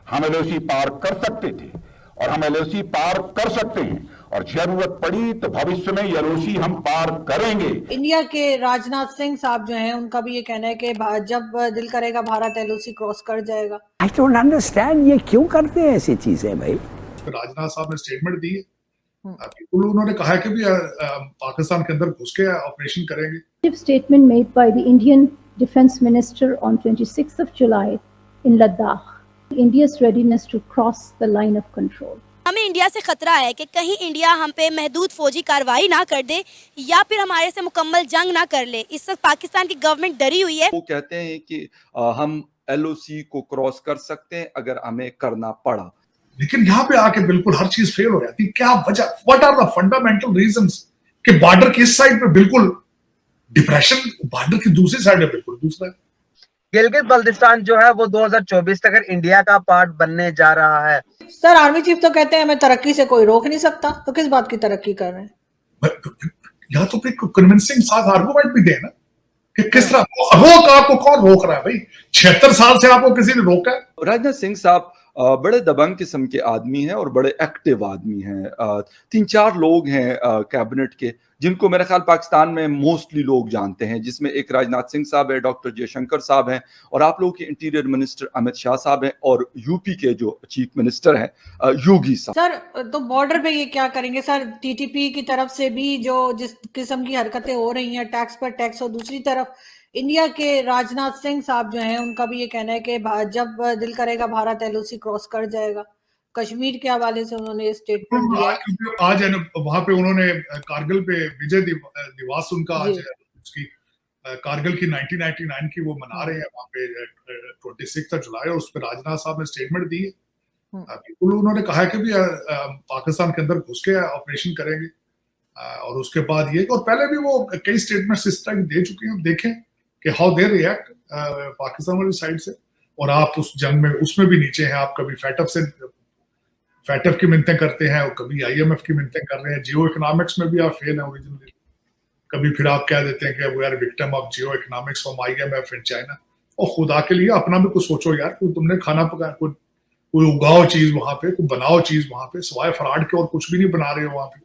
हम एलओसी पार कर सकते थे और हम एलओसी पार कर सकते हैं और जरूरत पड़ी तो भविष्य में एलओसी हम पार करेंगे। इंडिया के राजनाथ सिंह साहब जो हैं, उनका भी ये कहना है कि जब दिल करेगा भारत एलओसी क्रॉस कर जाएगा। आई डोंट अंडरस्टैंड, ये क्यों करते हैं ऐसी चीजें भाई। राजनाथ साहब ने स्टेटमेंट दी है, बिल्कुल उन्होंने कहा है कि भी पाकिस्तान के अंदर घुस के ऑपरेशन करेंगे। Statement made by the Indian Defence Minister on 26th of July in Ladakh. India's readiness to cross the line of control. हमें इंडिया से खतरा है कि कहीं इंडिया हम पे महदूद फौजी कार्रवाई ना कर दे या फिर हमारे से मुकम्मल जंग ना कर ले। इस वक्त पाकिस्तान की गवर्नमेंट डरी हुई है। वो कहते हैं कि हम एलओसी को क्रॉस कर सकते हैं अगर हमें करना पड़ा, लेकिन यहाँ पे आके बिल्कुल हर चीज फेल हो जाती। क्या वजह, what are the fundamental reasons कि बॉर्डर की इस साइड पे बिल्कुल डिप्रेशन, बॉर्डर की दूसरी साइड है बिल्कुल दूसरा। गिलगित बल्तिस्तान जो है वो 2024 तक इंडिया का पार्ट बनने जा रहा है। सर, आर्मी चीफ तो कहते हैं हमें तरक्की से कोई रोक नहीं सकता, तो किस बात की तरक्की कर रहे हैं? या तो फिर कन्विंसिंग साथ आर्गुमेंट भी देना कि किस तरह रोक, आपको कौन रोक रहा है भाई? 76 साल से आपको किसी ने रोका है? राजनाथ सिंह साहब बड़े दबंग किस्म के आदमी हैं और बड़े एक्टिव आदमी हैं। 3-4 लोग हैं कैबिनेट के जिनको मेरे ख्याल पाकिस्तान में मोस्टली लोग जानते हैं, जिसमें एक राजनाथ सिंह साहब है, डॉक्टर जयशंकर साहब हैं और आप लोगों के इंटीरियर मिनिस्टर अमित शाह साहब हैं और यूपी के जो चीफ मिनिस्टर हैं योगी साहब। सर, तो बॉर्डर पे ये क्या करेंगे सर? टीटीपी की तरफ से भी जो जिस किस्म की हरकतें हो रही हैं, टैक्स पर टैक्स, और दूसरी तरफ इंडिया के राजनाथ सिंह साहब जो हैं, उनका भी ये कहना है कि जब दिल करेगा भारत एलओसी क्रॉस कर जाएगा। कश्मीर के हवाले से उन्होंने स्टेटमेंट दिया है। आज है ना, वहां पे उन्होंने कारगिल पे विजय दिवस उनका आज है, उसकी कारगिल की 1999 की वो मना रहे हैं वहां पे 26 जुलाई, और उस पर राजनाथ साहब ने स्टेटमेंट दी है। बिल्कुल उन्होंने कहा है कि भी पाकिस्तान के अंदर घुस के ऑपरेशन करेंगे और उसके बाद ये, और पहले भी वो कई स्टेटमेंट्स इस तरह दे चुके हैं। देखें कि हाउ दे रिएक्ट पाकिस्तान वाली साइड से। और आप उस जंग में उसमें भी नीचे हैं, आप कभी फैटफ की मिन्नतें करते हैं और कभी आईएमएफ की मिन्नतें कर रहे हैं। जियो इकोनॉमिक्स में भी आप फेल हैं ओरिजिनली। कभी फिर आप कह देते हैं कि we are victim of geo economics from IMF in China. और खुदा के लिए अपना भी कुछ सोचो यार, कोई तुमने खाना पकाया, कोई उगाओ चीज वहां पे, कोई बनाओ चीज वहां पे, सिवाय फ्रॉड के और कुछ भी नहीं बना रहे हो वहां पे।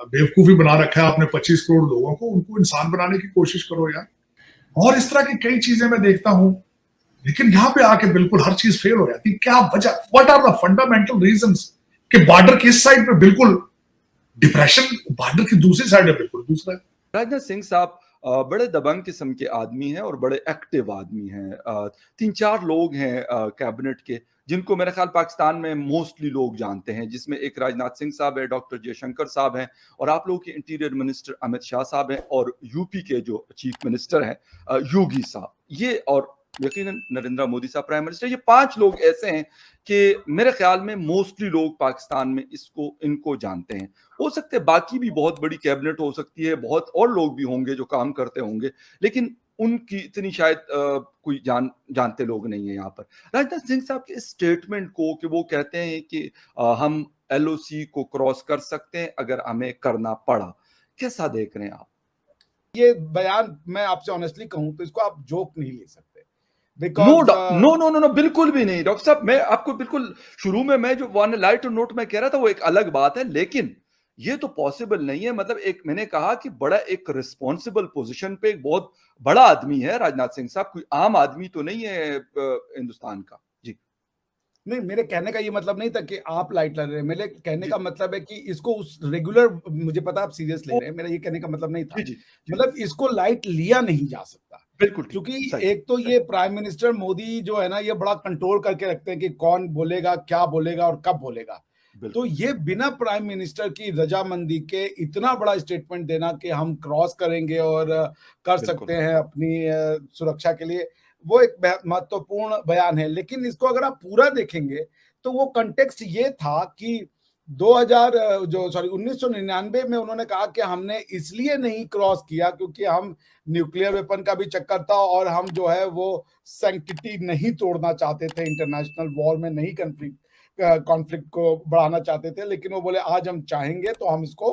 बेवकूफी बना रखा है आपने 25 करोड़ लोगों को, उनको इंसान बनाने की कोशिश करो यार। और इस तरह की कई चीजें मैं देखता हूं, लेकिन यहाँ पे आके बिल्कुल हर चीज फेल हो जाती। क्या वजह, what are the fundamental reasons कि बॉर्डर की इस साइड पे बिल्कुल डिप्रेशन, बॉर्डर की दूसरी साइड है बिल्कुल दूसरा। राजनाथ सिंह साहब बड़े दबंग किस्म के आदमी हैं और बड़े एक्टिव आदमी हैं। 3-4 लोग हैं कैबिनेट के जिनको मेरे ख्याल पाकिस्तान में मोस्टली लोग जानते हैं, जिसमें एक राजनाथ सिंह साहब है, डॉक्टर जयशंकर साहब हैं और आप लोगों के इंटीरियर मिनिस्टर अमित शाह साहब हैं और यूपी के जो चीफ मिनिस्टर हैं योगी साहब, ये और यकीनन नरेंद्र मोदी साहब प्राइम मिनिस्टर। ये 5 लोग ऐसे हैं कि मेरे ख्याल में मोस्टली लोग पाकिस्तान में इनको जानते हैं। हो सकते हैं बाकी भी बहुत बड़ी कैबिनेट हो सकती है, बहुत और लोग भी होंगे जो काम करते होंगे, लेकिन उनकी इतनी शायद कोई जानते लोग नहीं है यहाँ पर। राजनाथ सिंह साहब के इस स्टेटमेंट को कि वो कहते हैं कि हम एलओसी को क्रॉस कर सकते हैं अगर हमें करना पड़ा, कैसा देख रहे हैं आप? ये बयान मैं आपसे ऑनेस्टली कहूं तो इसको आप जोक नहीं ले सकते। नो, बिल्कुल भी नहीं डॉक्टर साहब। मैं आपको बिल्कुल शुरू में मैं जो वन लाइट नोट में कह रहा था वो एक अलग बात है, लेकिन ये तो पॉसिबल नहीं है। मतलब एक मैंने कहा कि बड़ा एक रिस्पॉन्सिबल पोजीशन पे एक बहुत बड़ा आदमी है राजनाथ सिंह साहब, कोई आम आदमी तो नहीं है हिंदुस्तान का। जी नहीं, मेरे कहने का ये मतलब नहीं था कि आप लाइट ले रहे हैं। मेरे कहने का मतलब है कि इसको उस रेगुलर, मुझे पता आप सीरियस ले रहे हैं, मेरा ये कहने का मतलब नहीं था। मतलब इसको लाइट लिया नहीं जा सकता बिल्कुल, क्योंकि एक तो ये प्राइम मिनिस्टर मोदी जो है ना, ये बड़ा कंट्रोल करके रखते हैं कि कौन बोलेगा, क्या बोलेगा और कब बोलेगा। तो ये बिना प्राइम मिनिस्टर की रजामंदी के इतना बड़ा स्टेटमेंट देना कि हम क्रॉस करेंगे और कर सकते हैं अपनी सुरक्षा के लिए, वो एक महत्वपूर्ण बयान है। लेकिन इसको अगर आप पूरा देखेंगे तो वो कंटेक्स्ट ये था कि 1999 में उन्होंने कहा कि हमने इसलिए नहीं क्रॉस किया क्योंकि हम न्यूक्लियर वेपन का भी चक्कर था और हम जो है वो सैंक्टिटी नहीं तोड़ना चाहते थे, इंटरनेशनल वॉर में नहीं कॉन्फ्लिक्ट को बढ़ाना चाहते थे। लेकिन वो बोले आज हम चाहेंगे तो हम इसको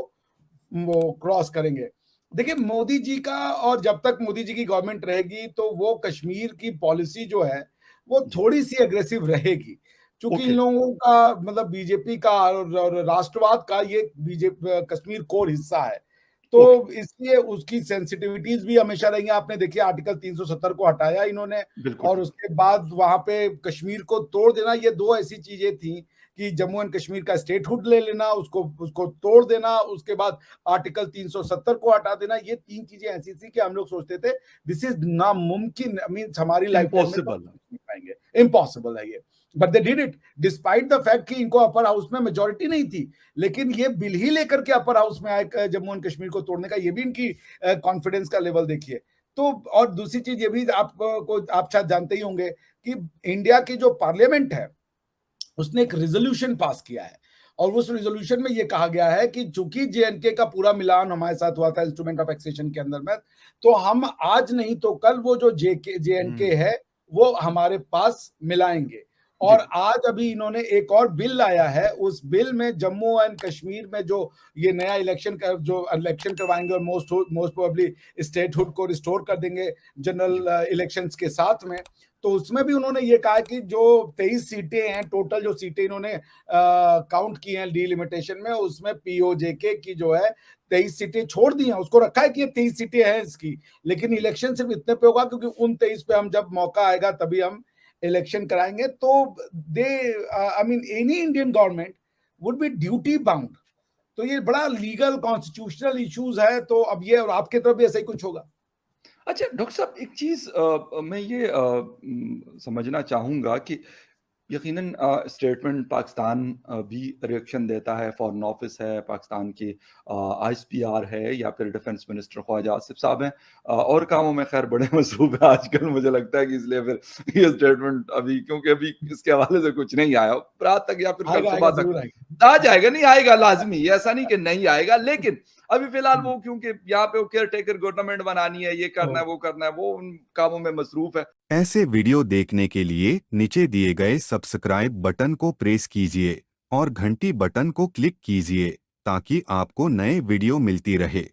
वो क्रॉस करेंगे। देखिए मोदी जी का, और जब तक मोदी जी की गवर्नमेंट रहेगी तो वो कश्मीर की पॉलिसी जो है वो थोड़ी सी अग्रेसिव रहेगी। चूंकि ओके। इन लोगों का मतलब बीजेपी का और राष्ट्रवाद का ये बीजेपी कश्मीर कोर हिस्सा है, तो इसलिए उसकी सेंसिटिविटीज भी हमेशा रही हैं। आपने देखिए आर्टिकल 370 को हटाया इन्होंने, बिल्कुल। और उसके बाद वहां पे कश्मीर को तोड़ देना, ये दो ऐसी चीजें थी कि जम्मू एंड कश्मीर का स्टेटहुड ले लेना, उसको तोड़ देना, उसके बाद आर्टिकल 370 को हटा देना। ये तीन चीजें ऐसी थी कि हम लोग सोचते थे दिस इज नामुमकिन, मींस हमारी लाइफ में इम्पॉसिबल। पाएंगे, इम्पॉसिबल है ये, but they did it despite the fact कि इनको अपर हाउस में मेजोरिटी नहीं थी, लेकिन ये बिल ही लेकर के अपर हाउस में आए जम्मू एंड कश्मीर को तोड़ने का। ये भी इनकी कॉन्फिडेंस का लेवल देखिए। तो और दूसरी चीज ये भी आप शायद जानते ही होंगे कि इंडिया की जो पार्लियामेंट है उसने एक रेजोल्यूशन पास किया है, और उस रेजोल्यूशन में ये कहा गया है कि चूंकि जेएनके का पूरा मिलान हमारे साथ हुआ था इंस्ट्रूमेंट ऑफ एक्सेशन के अंदर में, तो हम आज नहीं तो कल वो जो जेएनके है वो हमारे पास मिलाएंगे। और आज अभी इन्होंने एक और बिल लाया है, उस बिल में जम्मू एंड कश्मीर में जो ये नया इलेक्शन करवाएंगे और मोस्ट प्रोबेबली स्टेटहुड को रिस्टोर कर देंगे जनरल इलेक्शंस के साथ में, तो उसमें भी उन्होंने ये कहा कि जो 23 सीटें हैं, टोटल जो सीटें इन्होंने काउंट की हैं डिलिमिटेशन में, उसमें पीओजेके की जो है 23 सीटें छोड़ दी हैं, उसको रखा है कि ये 23 सीटें हैं इसकी, लेकिन इलेक्शन सिर्फ इतने पे होगा क्योंकि उन 23 पे हम जब मौका आएगा तभी हम इलेक्शन कराएंगे। तो they I mean any Indian government would be duty bound. तो ये बड़ा लीगल कॉन्स्टिट्यूशनल इश्यूज है। तो अब ये, और आपके तरफ भी ऐसा ही कुछ होगा। अच्छा डॉक्टर साहब, एक चीज मैं ये समझना चाहूंगा कि यकीनन स्टेटमेंट पाकिस्तान भी रिएक्शन देता है, फॉरेन ऑफिस है पाकिस्तान की, आईएसपीआर है, या फिर डिफेंस मिनिस्टर ख्वाजा आसिफ साहब हैं, और कामों में खैर बड़े मसरूफ है आजकल, मुझे लगता है कि इसलिए फिर ये स्टेटमेंट अभी, क्योंकि अभी इसके हवाले से कुछ नहीं आया रात तक या फिर कल सुबह तक आ जाएगा, नहीं आएगा लाजमी, ऐसा नहीं कि नहीं आएगा, लेकिन अभी फिलहाल वो क्योंकि यहाँ पे वो केयर टेकर गवर्नमेंट बनानी है, ये करना है, वो करना है, वो उन कामों में मसरूफ है। ऐसे वीडियो देखने के लिए नीचे दिए गए सब्सक्राइब बटन को प्रेस कीजिए और घंटी बटन को क्लिक कीजिए ताकि आपको नए वीडियो मिलती रहे।